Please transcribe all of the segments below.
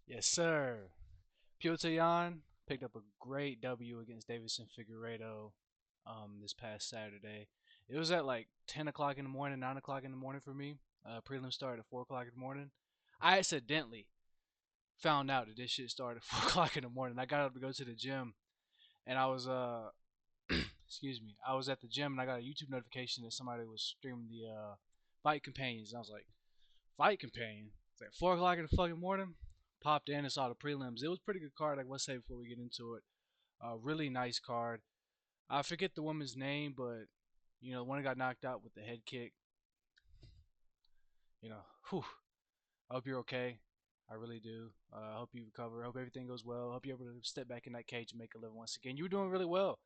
Yes, sir. Petr picked up a great W against Deiveson Figueiredo this past Saturday. It was at like 10 o'clock in the morning, 9 o'clock in the morning for me. Prelim started at 4 o'clock in the morning. I accidentally found out that this shit started at 4 o'clock in the morning. I got up to go to the gym and I was, excuse me, I was at the gym and I got a YouTube notification that somebody was streaming the Fight Companions. And I was like, Fight Companion? It's like 4 o'clock in the fucking morning. Popped in and saw the prelims. It was a pretty good card, like let's say before we get into it. Really nice card. I forget the woman's name, but the one that got knocked out with the head kick. Whew. I hope you're okay. I really do. I hope you recover. I hope everything goes well. I hope you're able to step back in that cage and make a living once again. You were doing really well.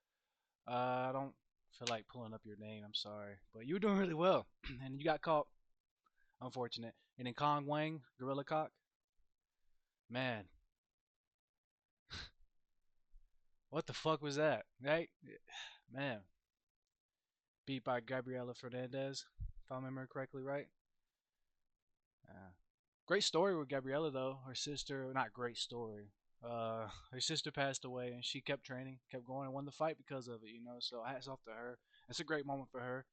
I don't feel like pulling up your name. I'm sorry, but you were doing really well, and you got caught. Unfortunate. And then Kong Wang, Gorilla Cock. Man, what the fuck was that? Right? Man, beat by Gabriela Fernandez, if I remember correctly, right? Uh, Great story with Gabriela though. Her sister, not great story. Her sister passed away, and she kept training, kept going, and won the fight because of it. So hats off to her. It's a great moment for her.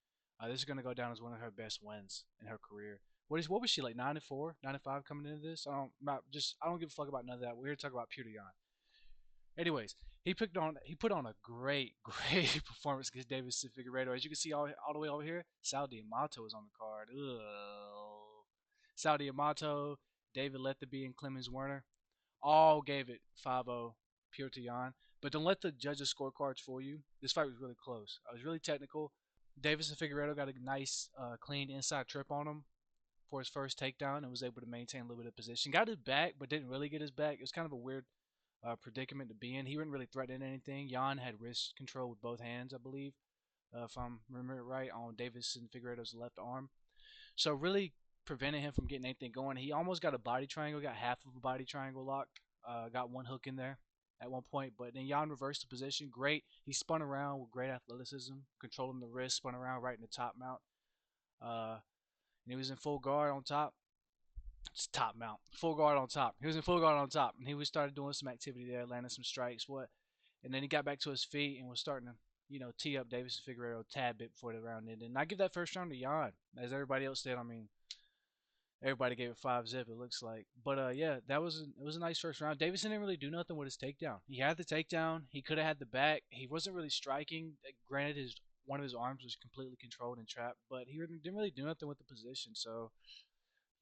This is gonna go down as one of her best wins in her career. What was she like 94, 95 coming into this? I don't give a fuck about none of that. We're here to talk about Petr. Anyways, he put on a great great performance against Deiveson Figueiredo. As you can see all the way over here, Sal D'Amato is on the card. Ugh. Sal D'Amato, David Letherby, and Clemens Werner all gave it 5-0 Petr. But don't let the judges' scorecards fool you. This fight was really close. It was really technical. Deiveson Figueiredo got a nice, clean inside trip on him for his first takedown and was able to maintain a little bit of position. Got his back, but didn't really get his back. It was kind of a weird predicament to be in. He wasn't really threatening anything. Jan had wrist control with both hands, I believe, if I'm remembering it right, on Deiveson Figueiredo's left arm. So really prevented him from getting anything going. He almost got a body triangle, got half of a body triangle lock, got one hook in there at one point, but then Jan reversed the position. Great. He spun around with great athleticism, controlling the wrist, spun around right in the top mount. And he was in full guard on top. It's top mount, full guard on top. He was in full guard on top, and he was started doing some activity there, landing some strikes. And then he got back to his feet and was starting to, tee up Deiveson Figueiredo a tad bit before the round ended. And I give that first round to Jan, as everybody else did. I mean, everybody gave it 5-zip. It looks like, but yeah, it was a nice first round. Deiveson didn't really do nothing with his takedown. He had the takedown. He could have had the back. He wasn't really striking. Granted, his one of his arms was completely controlled and trapped, but he didn't really do nothing with the position. So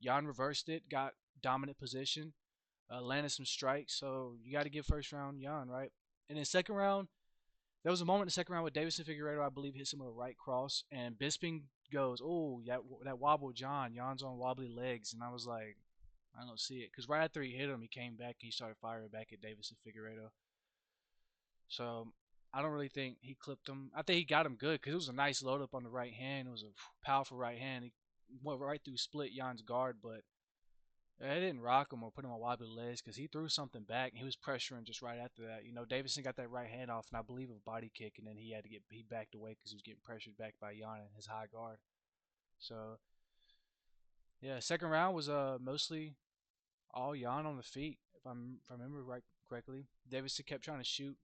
Jan reversed it, got dominant position, landed some strikes. So you got to give first round Jan, right? And then second round, there was a moment in the second round with Deiveson Figueiredo, I believe, hit some of the right cross, and Bisping goes, "Oh, that wobble, John. Jan's on wobbly legs," and I was like, "I don't see it," because right after he hit him, he came back and he started firing back at Deiveson Figueiredo. So I don't really think he clipped him. I think he got him good because it was a nice load up on the right hand. It was a powerful right hand. He went right through, split Jan's guard, but it didn't rock him or put him on wobbly legs because he threw something back and he was pressuring just right after that. Deiveson got that right hand off and I believe a body kick, and then he backed away because he was getting pressured back by Jan and his high guard. So yeah, second round was mostly all Jan on the feet if I remember right correctly. Deiveson kept trying to shoot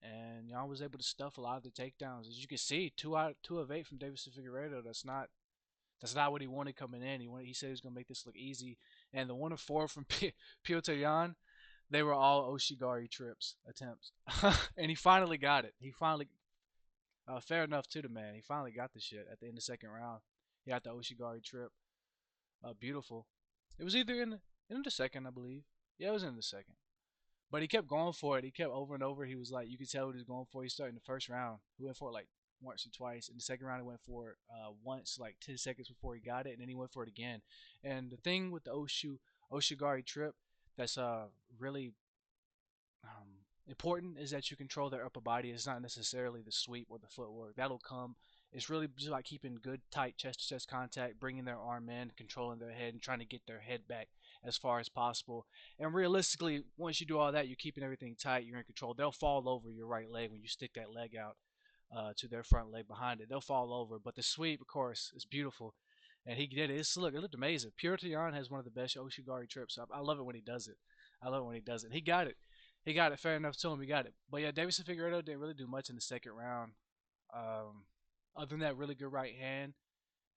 and Jan was able to stuff a lot of the takedowns. As you can see, two of eight from Deiveson Figueiredo. That's not what he wanted coming in. He said he was gonna make this look easy. And the 1 of 4 from Petr, they were all Oshigari trips attempts, and he finally got it. He finally, fair enough to the man. He finally got the shit at the end of the second round. He got the Oshigari trip. Beautiful. It was either in the second, I believe. Yeah, it was in the second. But he kept going for it. He kept over and over. He was like, you could tell what he was going for. He started in the first round. He went for it like once or twice. In the second round, he went for it once, like 10 seconds before he got it, and then he went for it again. And the thing with the Oshigari trip that's really important is that you control their upper body. It's not necessarily the sweep or the footwork. That'll come. It's really just like keeping good, tight chest-to-chest contact, bringing their arm in, controlling their head, and trying to get their head back as far as possible. And realistically, once you do all that, you're keeping everything tight. You're in control. They'll fall over your right leg when you stick that leg out to their front leg behind it. They'll fall over. But the sweep, of course, is beautiful. And he did it. It looked amazing. Petr has one of the best Oshigari trips. I love it when he does it. I love it when he does it. He got it. He got it. Fair enough to him. He got it. But yeah, Deiveson Figueiredo didn't really do much in the second round. Um, other than that, really good right hand,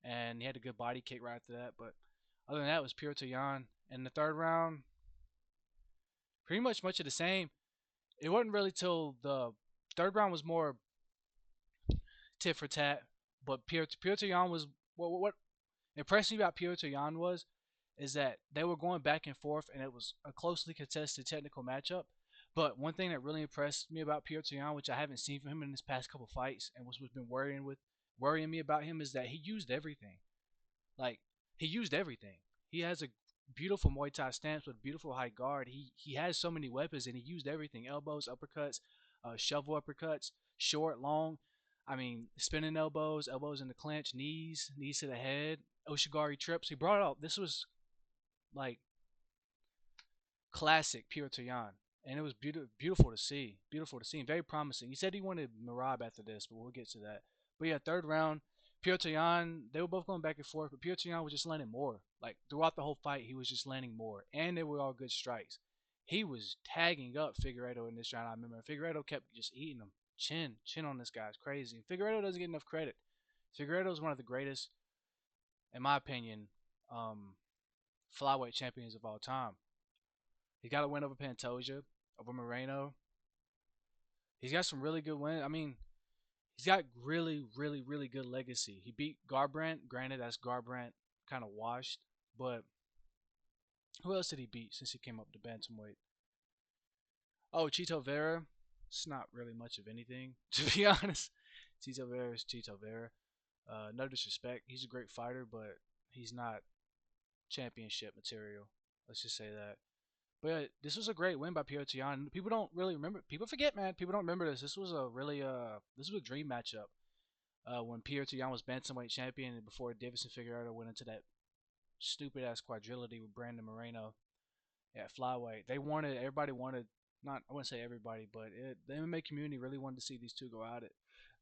and he had a good body kick right after that. But other than that, it was Petr. In the third round, pretty much of the same. It wasn't really till the third round was more tit for tat. But Petr was what impressed me about Petr was is that they were going back and forth, and it was a closely contested technical matchup. But one thing that really impressed me about Petr, which I haven't seen from him in his past couple fights, and what's been worrying me about him, is that he used everything. Like he used everything. He has a beautiful Muay Thai stance with a beautiful high guard. He has so many weapons, and he used everything: elbows, uppercuts, shovel uppercuts, short, long. I mean, spinning elbows, elbows in the clinch, knees to the head, Oshigari trips. He brought out. This was like classic Petr, and it was beautiful to see. Beautiful to see, and very promising. He said he wanted Marab after this, but we'll get to that. But yeah, third round, Petr, they were both going back and forth, but Petr was just landing more. Like throughout the whole fight, he was just landing more, and they were all good strikes. He was tagging up Figueiredo in this round. I remember Figueiredo kept just eating him. Chin on this guy is crazy. Figueiredo doesn't get enough credit. Figueiredo is one of the greatest, in my opinion, um, flyweight champions of all time. He got a win over Pantoja, over Moreno. He's got some really good wins. I mean, he's got really good legacy. He beat Garbrandt. Granted, that's Garbrandt kind of washed, but who else did he beat since he came up to bantamweight? Oh, Chito Vera. It's not really much of anything, to be honest. Chito Vera is Chito Vera. No disrespect. He's a great fighter, but he's not championship material. Let's just say that. But this was a great win by Petr. People don't really remember. People forget, man. People don't remember this. This was a really this was a dream matchup. When Petr was bantamweight champion and before Deiveson Figueiredo went into that stupid ass quadrility with Brandon Moreno at flyweight. Everybody wanted, not I wouldn't say everybody, but the MMA community really wanted to see these two go at it.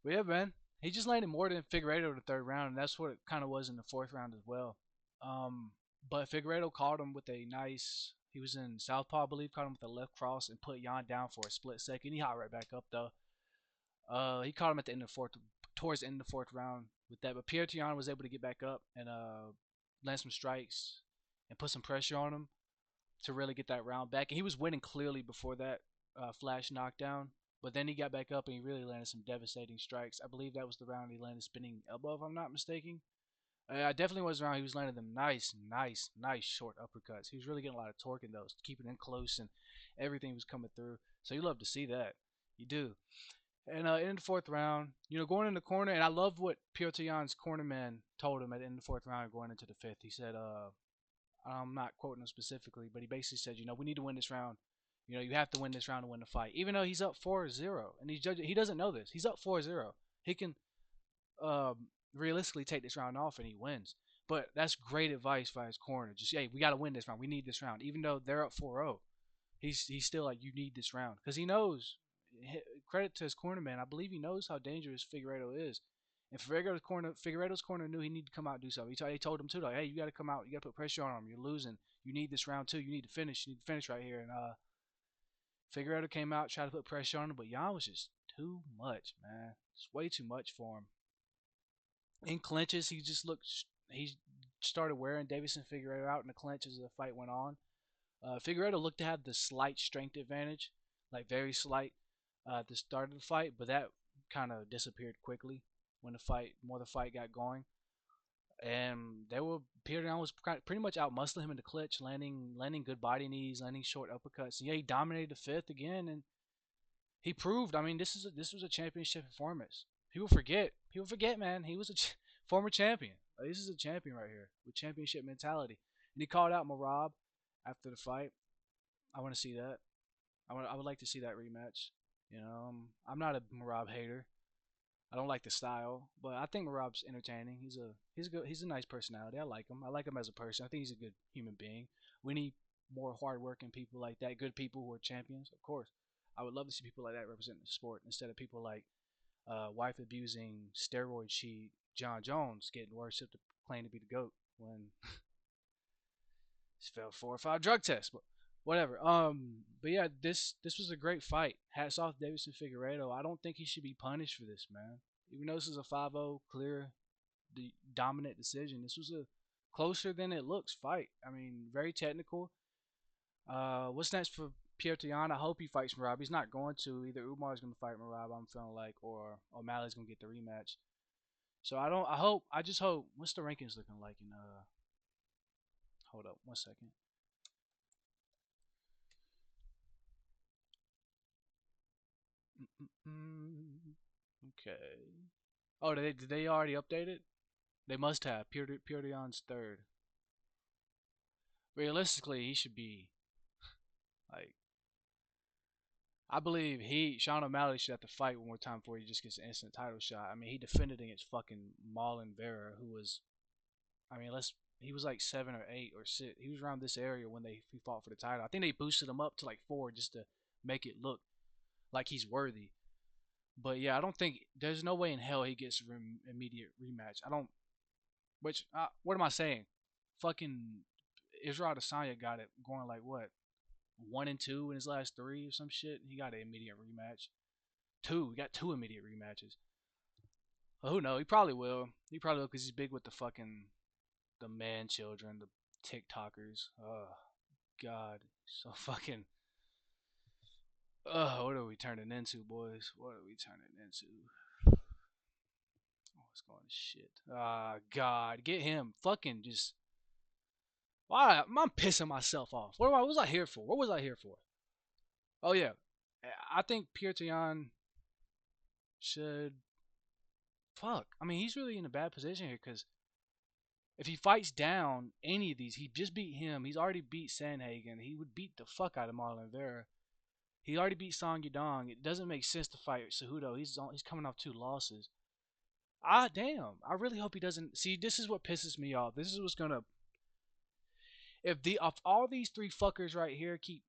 But yeah, man, he just landed more than Figueiredo in the third round, and that's what it kind of was in the fourth round as well. Um, but Figueiredo caught him with a nice. He was in southpaw, I believe, caught him with a left cross and put Jan down for a split second. He hopped right back up though. He caught him at the end of the fourth, towards the end of the fourth round with that. But Petr was able to get back up and land some strikes and put some pressure on him to really get that round back. And he was winning clearly before that flash knockdown. But then he got back up and he really landed some devastating strikes. I believe that was the round he landed spinning elbow, if I'm not mistaken. I definitely was around. He was landing them nice short uppercuts. He was really getting a lot of torque in those, keeping them close, and everything was coming through. So you love to see that. You do. And in the fourth round, going in the corner, and I love what Petr's cornerman told him at the end of the fourth round going into the fifth. He said, I'm not quoting him specifically, but he basically said, we need to win this round. You have to win this round to win the fight. Even though he's up 4-0, and he doesn't know this. He's up 4-0. He can realistically take this round off and he wins. But that's great advice by his corner. Just, hey, we got to win this round. We need this round. Even though they're up 4-0, he's still like, you need this round. Because he knows, credit to his corner man, I believe he knows how dangerous Figueiredo is. And Figueiredo's corner knew he needed to come out and do something. He told him too, like, hey, you got to come out. You got to put pressure on him. You're losing. You need this round too. You need to finish. You need to finish right here. And Figueiredo came out, tried to put pressure on him, but Jan was just too much, man. It's way too much for him. In clinches, he started wearing Deiveson Figueiredo out in the clinch as the fight went on. Figueiredo looked to have the slight strength advantage, like very slight, at the start of the fight, but that kind of disappeared quickly when the fight got going. And Petr was pretty much out muscling him in the clinch, landing good body knees, landing short uppercuts. And yeah, he dominated the fifth again, and he proved. I mean, this was a championship performance. People forget, man. He was a former champion. This is a champion right here with championship mentality. And he called out Marab after the fight. I want to see that. I would like to see that rematch. I'm not a Marab hater. I don't like the style, but I think Marab's entertaining. He's a nice personality. I like him. I like him as a person. I think he's a good human being. We need more hardworking people like that, good people who are champions, of course. I would love to see people like that represent the sport instead of people like wife abusing, steroid cheat, John Jones getting worshipped to claim to be the GOAT when he's failed 4 or 5 drug tests. But Whatever. But yeah, this was a great fight. Hats off to Deiveson Figueiredo. I don't think he should be punished for this, man. Even though this is a 5-0 clear, dominant decision, this was a closer than it looks fight. I mean, very technical. What's next for Petr? I hope he fights Merab. He's not going to. Either Umar's going to fight Merab, I'm feeling like, or O'Malley's going to get the rematch. So I don't. I hope. I just hope. What's the rankings looking like in? Hold up, 1 second. Okay. Oh, did they already update it? They must have. Purion's third. Realistically, he should be like. I believe Sean O'Malley should have to fight one more time before he just gets an instant title shot. I mean, he defended against fucking Marlon Vera, who was, I mean, he was like 7 or 8 or 6. He was around this area when he fought for the title. I think they boosted him up to like 4 just to make it look like he's worthy. But yeah, I don't think there's no way in hell he gets immediate rematch. I don't. Which what am I saying? Fucking Israel Adesanya got it going like what 1-2 in his last 3 or some shit. He got an immediate rematch. He got 2 immediate rematches. Well, who knows? He probably will. He probably will because he's big with the man children, the TikTokers. Oh God, so fucking. What are we turning into, boys? What are we turning into? What's going to shit? God, get him. Fucking just. Why? I'm pissing myself off. What was I here for? What was I here for? Oh yeah, I think Petr should. Fuck. I mean, he's really in a bad position here because if he fights down any of these, he just beat him. He's already beat Sandhagen. He would beat the fuck out of Marlon Vera. He already beat Song Yadong. It doesn't make sense to fight Cejudo. He's coming off 2 losses. Damn. I really hope he doesn't. See, this is what pisses me off. This is what's gonna. If all these 3 fuckers right here keep,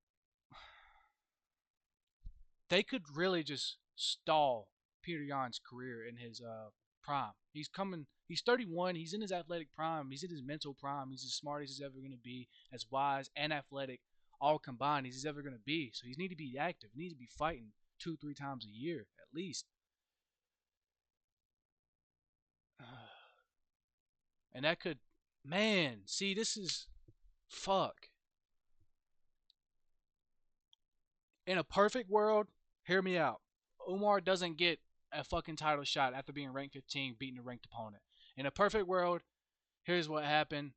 they could really just stall Peter Yan's career in his prime. He's coming. He's 31. He's in his athletic prime. He's in his mental prime. He's as smart as he's ever going to be, as wise and athletic, all combined as he's ever going to be. So he needs to be active. He needs to be fighting 2-3 times a year at least. And that could, man. See, this is fuck. In a perfect world, hear me out. Umar doesn't get a fucking title shot after being ranked 15, beating a ranked opponent. In a perfect world, here's what happened,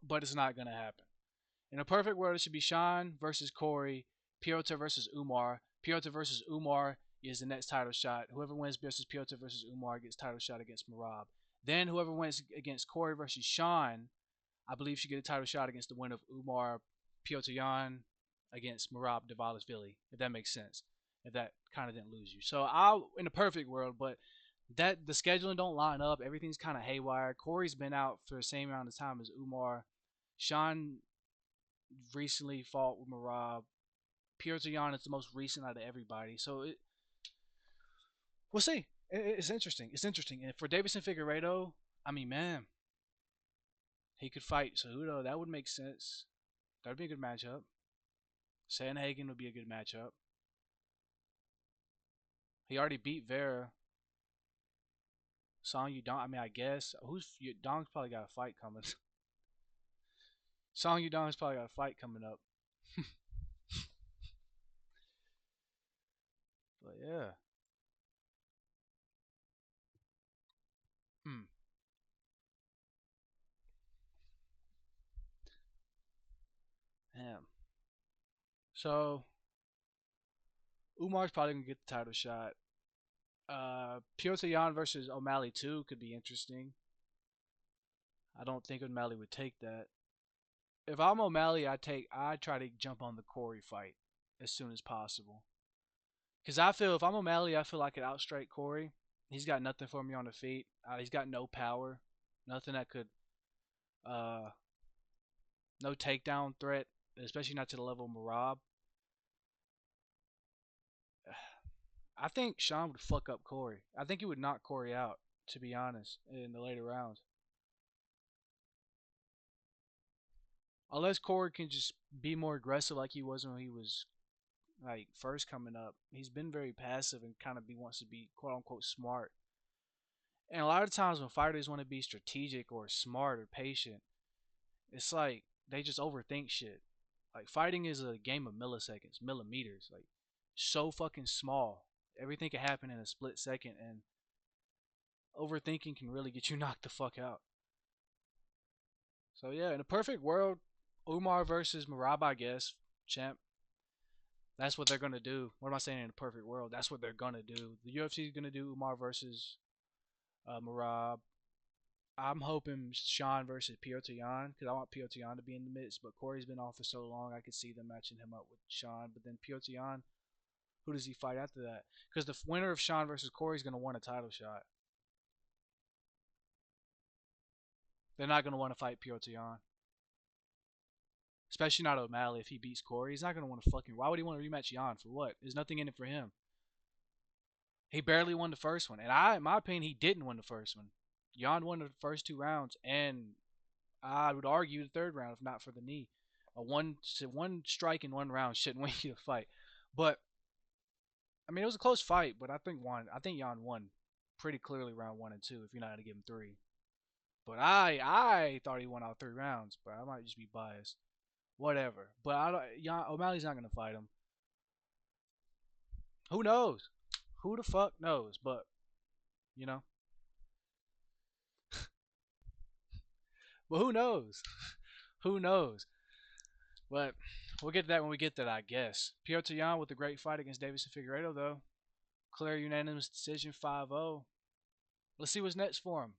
but it's not gonna happen. In a perfect world, it should be Sean versus Corey, Piotr versus Umar. Piotr versus Umar is the next title shot. Whoever wins versus Piotr versus Umar gets title shot against Merab. Then whoever wins against Corey versus Sean, I believe should get a title shot against the winner of Umar Piotr Yan against Merab Dvalishvili, if that makes sense. If that kind of didn't lose you. So I in a perfect world, but that the scheduling don't line up. Everything's kind of haywire. Corey's been out for the same amount of time as Umar. Sean recently fought with Merab. Piotr Yan is the most recent out of everybody. So we'll see. It's interesting. It's interesting. And for Deiveson Figueiredo, I mean, man, he could fight Cejudo. That would make sense. That would be a good matchup. Sandhagen would be a good matchup. He already beat Vera. Song Yudong, I mean, I guess. Dong's probably got a fight coming. Song Yudong's probably got a fight coming up. But yeah. Hmm. Damn. So Umar's probably gonna get the title shot. Piotr Yan versus O'Malley 2 could be interesting. I don't think O'Malley would take that. If I'm O'Malley, I try to jump on the Corey fight as soon as possible. Cause I feel if I'm O'Malley, I feel I could outstrike Corey. He's got nothing for me on the feet. He's got no power, nothing that could, uh, no takedown threat, especially not to the level of Merab. I think Sean would fuck up Corey. I think he would knock Corey out, to be honest, in the later rounds. unless Corey can just be more aggressive like he was when he was like first coming up. He's been very passive and kind of be wants to be quote unquote smart. And a lot of times when fighters want to be strategic or smart or patient, it's like they just overthink shit. Like fighting is a game of milliseconds, millimeters, like so fucking small. Everything can happen in a split second, and overthinking can really get you knocked the fuck out. So yeah, in a perfect world, Umar versus Marab, I guess, champ. That's what they're gonna do. What am I saying? In a perfect world, that's what they're gonna do. The UFC is gonna do Umar versus Marab. I'm hoping Sean versus Petr because I want Petr to be in the midst. But Corey's been off for so long, I could see them matching him up with Sean. But then Petr, who does he fight after that? Because the winner of Sean versus Corey is gonna want a title shot. They're not gonna want to fight Petr, especially not O'Malley. If he beats Corey, he's not gonna want to fucking. Why would he want to rematch Jan for what? There's nothing in it for him. He barely won the first one, and in my opinion, he didn't win the first one. Jan won the first 2 rounds, and I would argue the third round if not for the knee. One strike in 1 round shouldn't win you the fight. But I mean, it was a close fight, but I think Jan won pretty clearly round 1 and 2. If you're not gonna give him three, but I thought he won all 3 rounds, but I might just be biased. Whatever. But I don't, Jan, O'Malley's not gonna fight him. Who knows? Who the fuck knows? But you know, but who knows? Who knows? But we'll get to that when we get to that, I guess. Petr Yan with a great fight against Deiveson Figueiredo, though. Clear unanimous decision 5-0. Let's see what's next for him.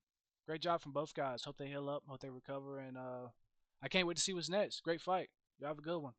Great job from both guys. Hope they heal up. Hope they recover. And I can't wait to see what's next. Great fight. You have a good one.